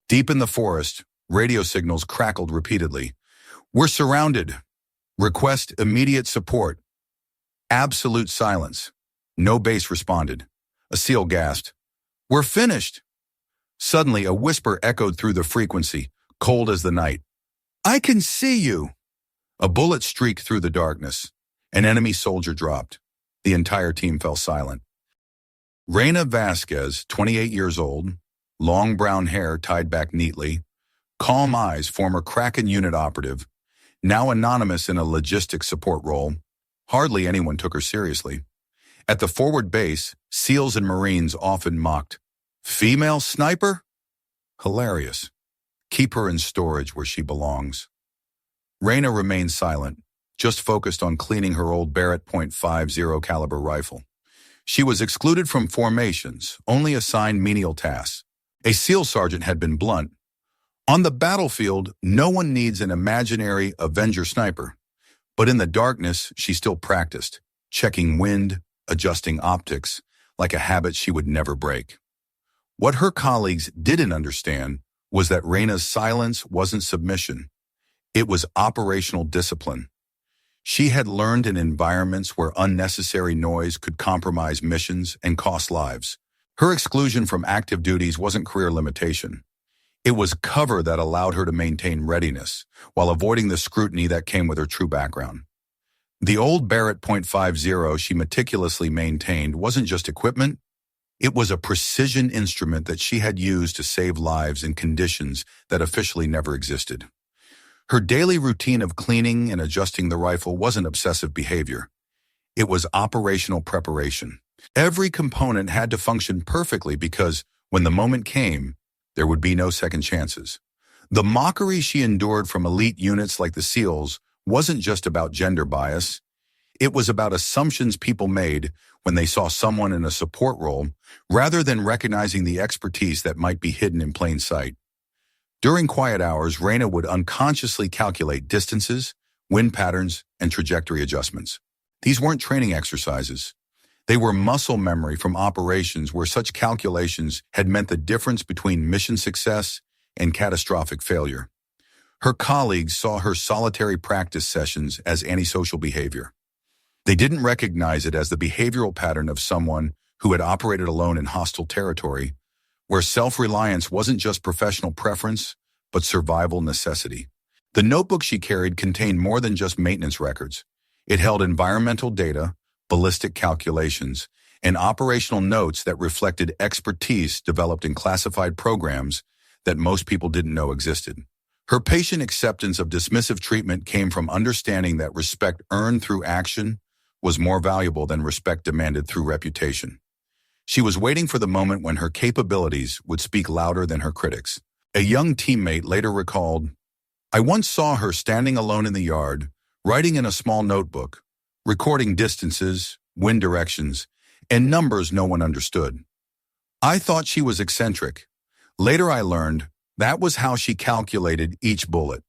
Deep in the forest, radio signals crackled repeatedly. "We're surrounded. Request immediate support." Absolute silence. No base responded. A seal gasped. "We're finished." Suddenly, a whisper echoed through the frequency, cold as the night. "I can see you." A bullet streaked through the darkness. An enemy soldier dropped. The entire team fell silent. Reina Vasquez, 28 years old, long brown hair tied back neatly, calm eyes, former Kraken unit operative, now anonymous in a logistics support role. Hardly anyone took her seriously. At the forward base, SEALs and Marines often mocked, "Female sniper? Hilarious. Keep her in storage where she belongs." Reina remained silent, just focused on cleaning her old Barrett .50 caliber rifle. She was excluded from formations, only assigned menial tasks. A SEAL sergeant had been blunt. "On the battlefield, no one needs an imaginary Avenger sniper." But in the darkness, she still practiced, checking wind, adjusting optics, like a habit she would never break. What her colleagues didn't understand was that Reina's silence wasn't submission. It was operational discipline. She had learned in environments where unnecessary noise could compromise missions and cost lives. Her exclusion from active duties wasn't career limitation. It was cover that allowed her to maintain readiness, while avoiding the scrutiny that came with her true background. The old Barrett .50 she meticulously maintained wasn't just equipment, it was a precision instrument that she had used to save lives in conditions that officially never existed. Her daily routine of cleaning and adjusting the rifle wasn't obsessive behavior. It was operational preparation. Every component had to function perfectly because, when the moment came, there would be no second chances. The mockery she endured from elite units like the SEALs wasn't just about gender bias. It was about assumptions people made when they saw someone in a support role, rather than recognizing the expertise that might be hidden in plain sight. During quiet hours, Reina would unconsciously calculate distances, wind patterns, and trajectory adjustments. These weren't training exercises. They were muscle memory from operations where such calculations had meant the difference between mission success and catastrophic failure. Her colleagues saw her solitary practice sessions as antisocial behavior. They didn't recognize it as the behavioral pattern of someone who had operated alone in hostile territory, where self-reliance wasn't just professional preference, but survival necessity. The notebook she carried contained more than just maintenance records. It held environmental data, ballistic calculations, and operational notes that reflected expertise developed in classified programs that most people didn't know existed. Her patient acceptance of dismissive treatment came from understanding that respect earned through action was more valuable than respect demanded through reputation. She was waiting for the moment when her capabilities would speak louder than her critics. A young teammate later recalled, "I once saw her standing alone in the yard, writing in a small notebook, recording distances, wind directions, and numbers no one understood. I thought she was eccentric. Later I learned that was how she calculated each bullet."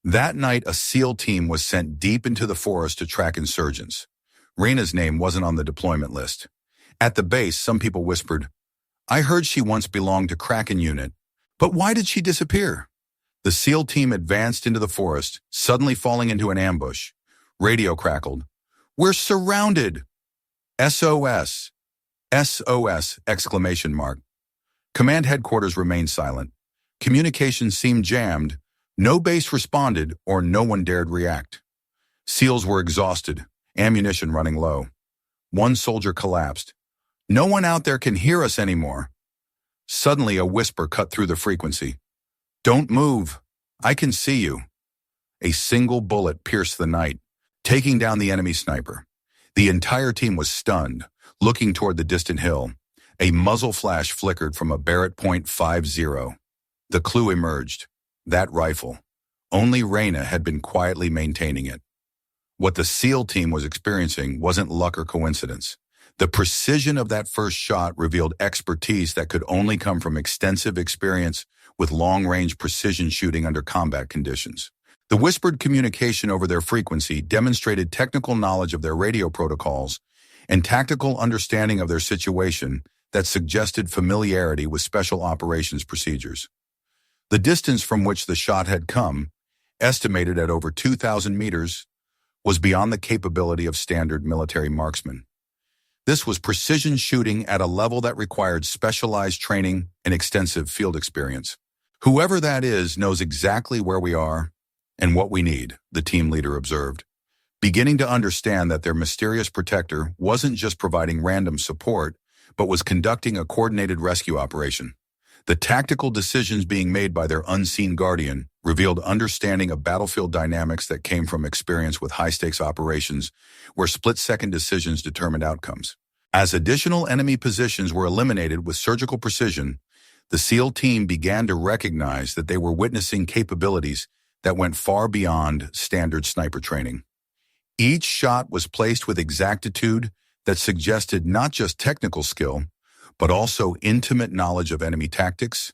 That night, a SEAL team was sent deep into the forest to track insurgents. Reina's name wasn't on the deployment list. At the base, some people whispered, "I heard she once belonged to Kraken unit, but why did she disappear?" The SEAL team advanced into the forest, suddenly falling into an ambush. Radio crackled, "We're surrounded! SOS! SOS! Exclamation mark. Command headquarters remained silent. Communications seemed jammed. No base responded or no one dared react. SEALs were exhausted, ammunition running low. One soldier collapsed. "No one out there can hear us anymore." Suddenly, a whisper cut through the frequency. "Don't move. I can see you." A single bullet pierced the night, taking down the enemy sniper. The entire team was stunned, looking toward the distant hill. A muzzle flash flickered from a Barrett .50. The clue emerged. That rifle. Only Reina had been quietly maintaining it. What the SEAL team was experiencing wasn't luck or coincidence. The precision of that first shot revealed expertise that could only come from extensive experience with long-range precision shooting under combat conditions. The whispered communication over their frequency demonstrated technical knowledge of their radio protocols and tactical understanding of their situation that suggested familiarity with special operations procedures. The distance from which the shot had come, estimated at over 2,000 meters, was beyond the capability of standard military marksmen. This was precision shooting at a level that required specialized training and extensive field experience. Whoever that is knows exactly where we are and what we need, the team leader observed, beginning to understand that their mysterious protector wasn't just providing random support, but was conducting a coordinated rescue operation. The tactical decisions being made by their unseen guardian revealed understanding of battlefield dynamics that came from experience with high-stakes operations where split-second decisions determined outcomes. As additional enemy positions were eliminated with surgical precision, the SEAL team began to recognize that they were witnessing capabilities that went far beyond standard sniper training. Each shot was placed with exactitude that suggested not just technical skill, but also intimate knowledge of enemy tactics,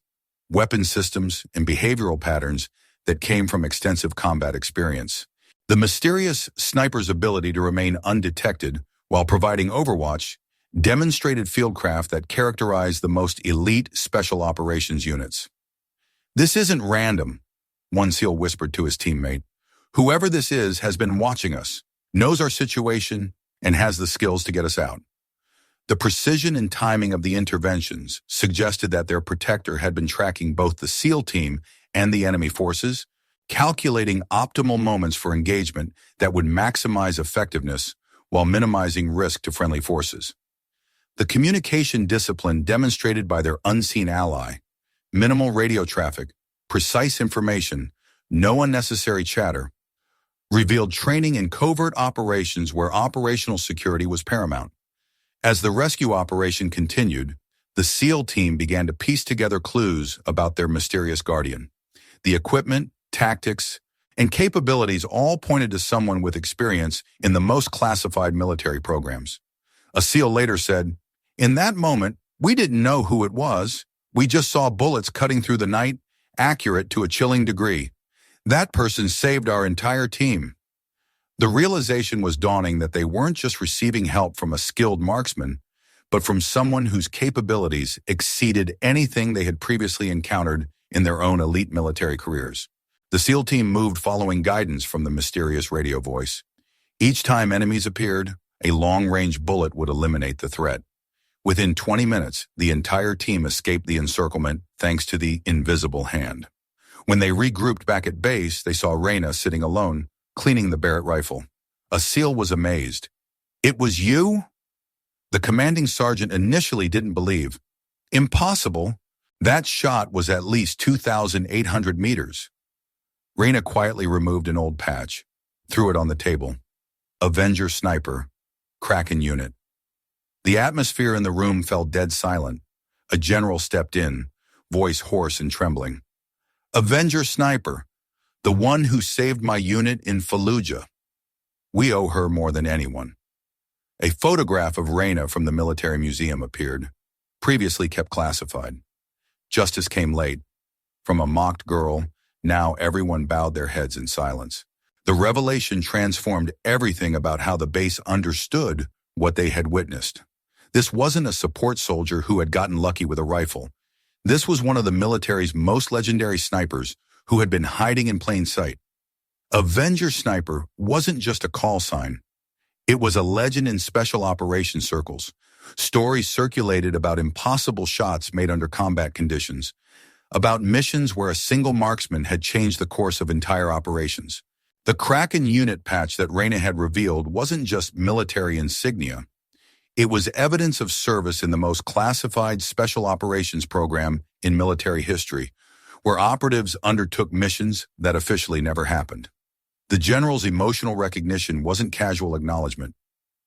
weapon systems, and behavioral patterns that came from extensive combat experience. The mysterious sniper's ability to remain undetected while providing overwatch demonstrated fieldcraft that characterized the most elite special operations units. "This isn't random," one SEAL whispered to his teammate. "Whoever this is has been watching us, knows our situation, and has the skills to get us out." The precision and timing of the interventions suggested that their protector had been tracking both the SEAL team and the enemy forces, calculating optimal moments for engagement that would maximize effectiveness while minimizing risk to friendly forces. The communication discipline demonstrated by their unseen ally, minimal radio traffic, precise information, no unnecessary chatter, revealed training in covert operations where operational security was paramount. As the rescue operation continued, the SEAL team began to piece together clues about their mysterious guardian. The equipment, tactics, and capabilities all pointed to someone with experience in the most classified military programs. A SEAL later said, "In that moment, we didn't know who it was. We just saw bullets cutting through the night, accurate to a chilling degree. That person saved our entire team." The realization was dawning that they weren't just receiving help from a skilled marksman, but from someone whose capabilities exceeded anything they had previously encountered in their own elite military careers. The SEAL team moved following guidance from the mysterious radio voice. Each time enemies appeared, a long-range bullet would eliminate the threat. Within 20 minutes, the entire team escaped the encirclement thanks to the invisible hand. When they regrouped back at base, they saw Reina sitting alone, cleaning the Barrett rifle. A SEAL was amazed. "It was you?" The commanding sergeant initially didn't believe. "Impossible. That shot was at least 2,800 meters. Reina quietly removed an old patch, threw it on the table. Avenger sniper, Kraken unit. The atmosphere in the room fell dead silent. A general stepped in, voice hoarse and trembling. "Avenger sniper, the one who saved my unit in Fallujah. We owe her more than anyone." A photograph of Reina from the military museum appeared, previously kept classified. Justice came late. From a mocked girl, now everyone bowed their heads in silence. The revelation transformed everything about how the base understood what they had witnessed. This wasn't a support soldier who had gotten lucky with a rifle. This was one of the military's most legendary snipers who had been hiding in plain sight. Avenger Sniper wasn't just a call sign. It was a legend in special operations circles. Stories circulated about impossible shots made under combat conditions, about missions where a single marksman had changed the course of entire operations. The Kraken unit patch that Reina had revealed wasn't just military insignia. It was evidence of service in the most classified special operations program in military history, where operatives undertook missions that officially never happened. The general's emotional recognition wasn't casual acknowledgement.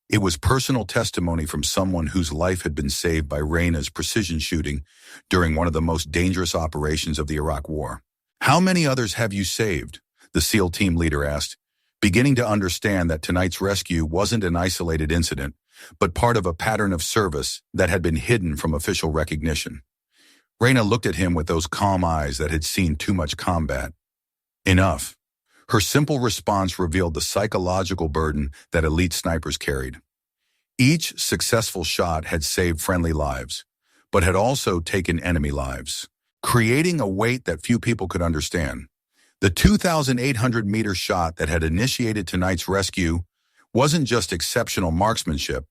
It was personal testimony from someone whose life had been saved by Reina's precision shooting during one of the most dangerous operations of the Iraq War. "How many others have you saved?" the SEAL team leader asked, beginning to understand that tonight's rescue wasn't an isolated incident, but part of a pattern of service that had been hidden from official recognition. Reina looked at him with those calm eyes that had seen too much combat. "Enough." Her simple response revealed the psychological burden that elite snipers carried. Each successful shot had saved friendly lives, but had also taken enemy lives. creating a weight that few people could understand. The 2,800-meter shot that had initiated tonight's rescue wasn't just exceptional marksmanship.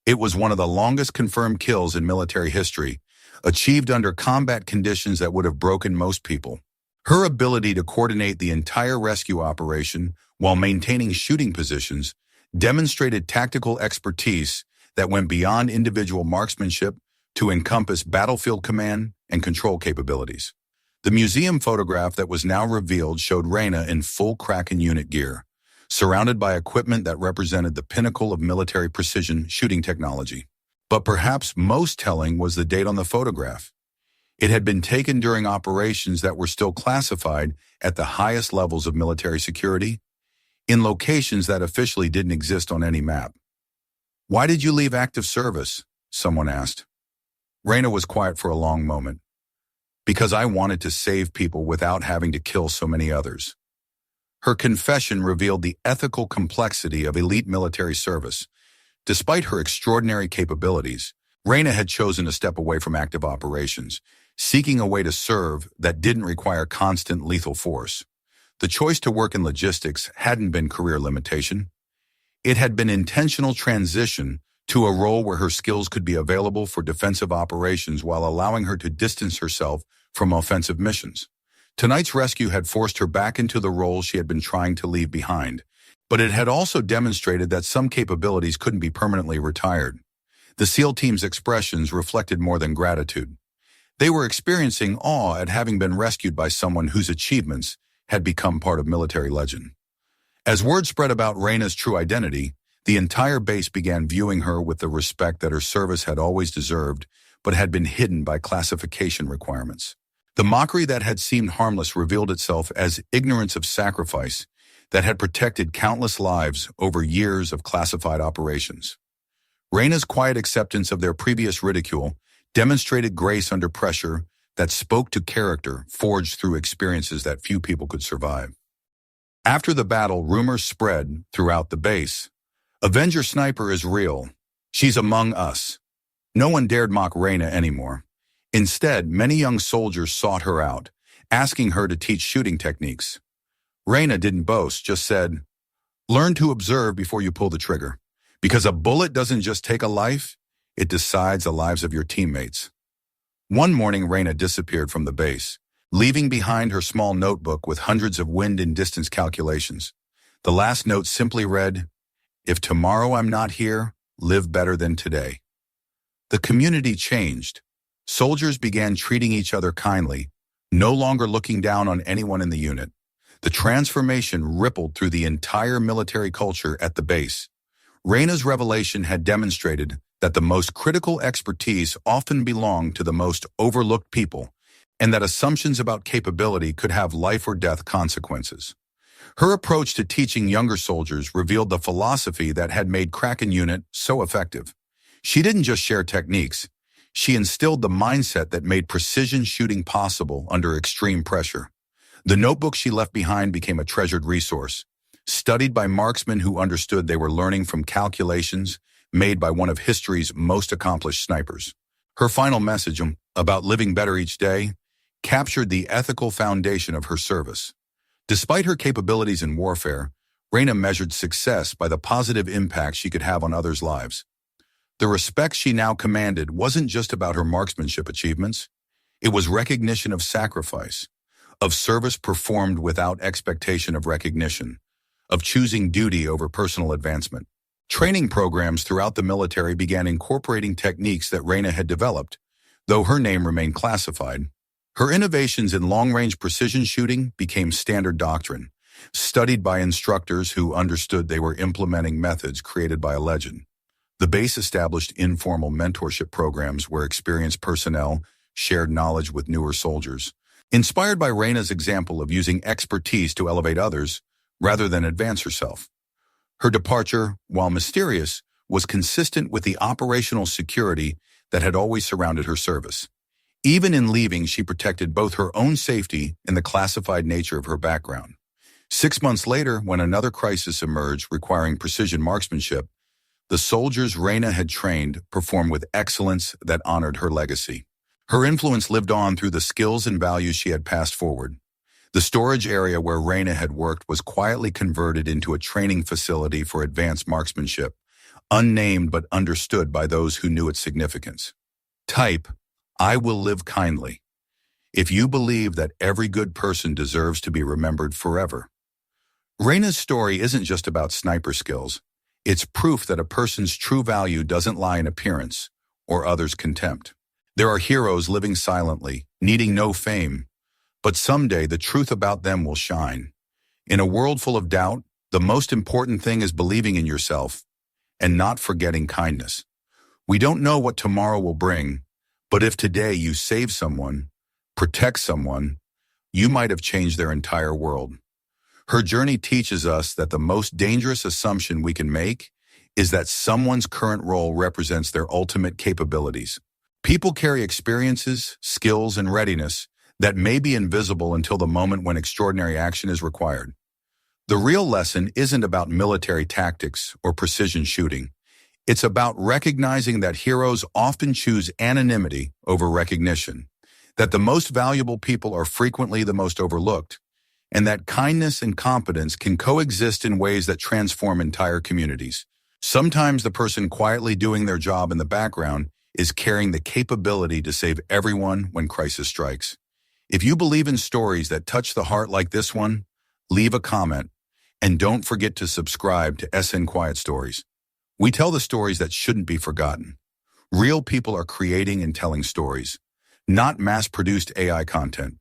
It was one of the longest confirmed kills in military history, achieved under combat conditions that would have broken most people. Her ability to coordinate the entire rescue operation while maintaining shooting positions demonstrated tactical expertise that went beyond individual marksmanship to encompass battlefield command and control capabilities. The museum photograph that was now revealed showed Reina in full Kraken unit gear, surrounded by equipment that represented the pinnacle of military precision shooting technology. But perhaps most telling was the date on the photograph. It had been taken during operations that were still classified at the highest levels of military security, in locations that officially didn't exist on any map. "Why did you leave active service?" someone asked. Reina was quiet for a long moment. "Because I wanted to save people without having to kill so many others." Her confession revealed the ethical complexity of elite military service. Despite her extraordinary capabilities, Reina had chosen to step away from active operations, seeking a way to serve that didn't require constant lethal force. The choice to work in logistics hadn't been career limitation. It had been intentional transition to a role where her skills could be available for defensive operations while allowing her to distance herself from offensive missions. Tonight's rescue had forced her back into the role she had been trying to leave behind, but it had also demonstrated that some capabilities couldn't be permanently retired. The SEAL team's expressions reflected more than gratitude. They were experiencing awe at having been rescued by someone whose achievements had become part of military legend. As word spread about Reina's true identity, the entire base began viewing her with the respect that her service had always deserved, but had been hidden by classification requirements. The mockery that had seemed harmless revealed itself as ignorance of sacrifice that had protected countless lives over years of classified operations. Reina's quiet acceptance of their previous ridicule demonstrated grace under pressure that spoke to character forged through experiences that few people could survive. After the battle, rumors spread throughout the base. "Avenger sniper is real. She's among us." No one dared mock Reina anymore. Instead, many young soldiers sought her out, asking her to teach shooting techniques. Reina didn't boast, just said, "Learn to observe before you pull the trigger. Because a bullet doesn't just take a life, it decides the lives of your teammates." One morning, Reina disappeared from the base, leaving behind her small notebook with hundreds of wind and distance calculations. The last note simply read, "If tomorrow I'm not here, live better than today." The community changed. Soldiers began treating each other kindly, no longer looking down on anyone in the unit. The transformation rippled through the entire military culture at the base. Reina's revelation had demonstrated that the most critical expertise often belonged to the most overlooked people, and that assumptions about capability could have life or death consequences. Her approach to teaching younger soldiers revealed the philosophy that had made Kraken unit so effective. She didn't just share techniques. She instilled the mindset that made precision shooting possible under extreme pressure. The notebook she left behind became a treasured resource, studied by marksmen who understood they were learning from calculations made by one of history's most accomplished snipers. Her final message about living better each day captured the ethical foundation of her service. Despite her capabilities in warfare, Reina measured success by the positive impact she could have on others' lives. The respect she now commanded wasn't just about her marksmanship achievements. It was recognition of sacrifice, of service performed without expectation of recognition, of choosing duty over personal advancement. Training programs throughout the military began incorporating techniques that Reina had developed, though her name remained classified. Her innovations in long-range precision shooting became standard doctrine, studied by instructors who understood they were implementing methods created by a legend. The base established informal mentorship programs where experienced personnel shared knowledge with newer soldiers. Inspired by Reina's example of using expertise to elevate others rather than advance herself. Her departure, while mysterious, was consistent with the operational security that had always surrounded her service. Even in leaving, she protected both her own safety and the classified nature of her background. 6 months later, when another crisis emerged requiring precision marksmanship, the soldiers Reina had trained performed with excellence that honored her legacy. Her influence lived on through the skills and values she had passed forward. The storage area where Reina had worked was quietly converted into a training facility for advanced marksmanship, unnamed but understood by those who knew its significance. Type, I will live kindly. If you believe that every good person deserves to be remembered forever. Reina's story isn't just about sniper skills. It's proof that a person's true value doesn't lie in appearance or others' contempt. There are heroes living silently, needing no fame, but someday the truth about them will shine. In a world full of doubt, the most important thing is believing in yourself and not forgetting kindness. We don't know what tomorrow will bring, but if today you save someone, protect someone, you might have changed their entire world. Her journey teaches us that the most dangerous assumption we can make is that someone's current role represents their ultimate capabilities. People carry experiences, skills, and readiness that may be invisible until the moment when extraordinary action is required. The real lesson isn't about military tactics or precision shooting. It's about recognizing that heroes often choose anonymity over recognition, that the most valuable people are frequently the most overlooked, and that kindness and competence can coexist in ways that transform entire communities. Sometimes the person quietly doing their job in the background is carrying the capability to save everyone when crisis strikes. If you believe in stories that touch the heart like this one, leave a comment, and don't forget to subscribe to SN Quiet Stories. We tell the stories that shouldn't be forgotten. Real people are creating and telling stories, not mass-produced AI content.